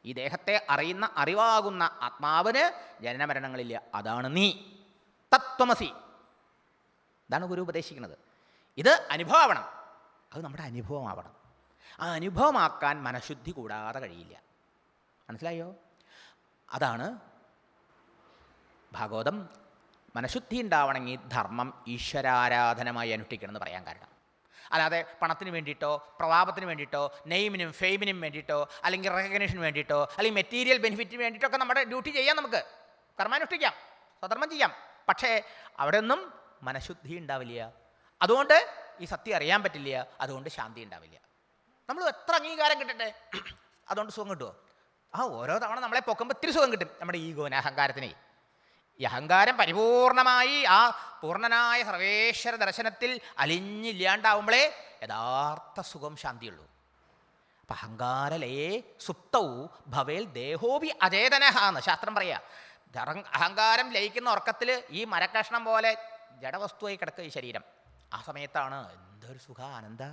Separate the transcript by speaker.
Speaker 1: ഈ ദേഹത്തെ അറിയുന്ന അറിവാകുന്ന ആത്മാവിന് ജനനമരണങ്ങളില്ല. അതാണ് നീ, തത്വമസി. ഇതാണ് ഗുരു ഉപദേശിക്കുന്നത്. ഇത് അനുഭവമാവണം. അത് നമ്മുടെ അനുഭവമാവണം. ആ അനുഭവമാക്കാൻ മനഃശുദ്ധി കൂടാതെ കഴിയില്ല. മനസ്സിലായോ? അതാണ് ഭാഗവതം മനഃശുദ്ധി ഉണ്ടാവണമെങ്കിൽ ധർമ്മം ഈശ്വരാരാധനമായി അനുഷ്ഠിക്കണമെന്ന് പറയാൻ കാരണം. അല്ലാതെ പണത്തിന് വേണ്ടിയിട്ടോ പ്രതാപത്തിന് വേണ്ടിയിട്ടോ നെയിമിനും ഫെയിമിനും വേണ്ടിയിട്ടോ അല്ലെങ്കിൽ റെക്കഗ്നേഷന് വേണ്ടിയിട്ടോ അല്ലെങ്കിൽ മെറ്റീരിയൽ ബെനിഫിറ്റിന് വേണ്ടിയിട്ടൊക്കെ നമ്മുടെ ഡ്യൂട്ടി ചെയ്യാം, നമുക്ക് കർമാനുഷ്ഠിക്കാം, സ്വധർമ്മം ചെയ്യാം. പക്ഷേ അവിടെ ഒന്നും മനഃശുദ്ധി ഉണ്ടാവില്ല. അതുകൊണ്ട് ഈ സത്യം അറിയാൻ പറ്റില്ല. അതുകൊണ്ട് ശാന്തി ഉണ്ടാവില്ല. നമ്മൾ എത്ര അംഗീകാരം കിട്ടട്ടെ, അതുകൊണ്ട് സുഖം കിട്ടുമോ? ഓരോ തവണ നമ്മളെ പൊക്കുമ്പോൾ ഇത്തിരി സുഖം കിട്ടും നമ്മുടെ ഈഗോന്, അഹങ്കാരത്തിനെ. ഈ അഹങ്കാരം പരിപൂർണമായി ആ പൂർണ്ണനായ സർവേശ്വര ദർശനത്തിൽ അലിഞ്ഞില്ലാണ്ടാവുമ്പോഴേ യഥാർത്ഥ സുഖം ശാന്തിയുള്ളൂ. അപ്പം അഹങ്കാരലയേ സുപ്തവും ഭവേൽ ദേഹോപി അചേതനഃ എന്ന് ശാസ്ത്രം പറയാ. അഹങ്കാരം ലയിക്കുന്ന ഉറക്കത്തിൽ ഈ മരക്കഷ്ണം പോലെ ജഡവസ്തുവായി കിടക്കുക ഈ ശരീരം. ആ സമയത്താണ് എന്തൊരു സുഖ, ആനന്ദ.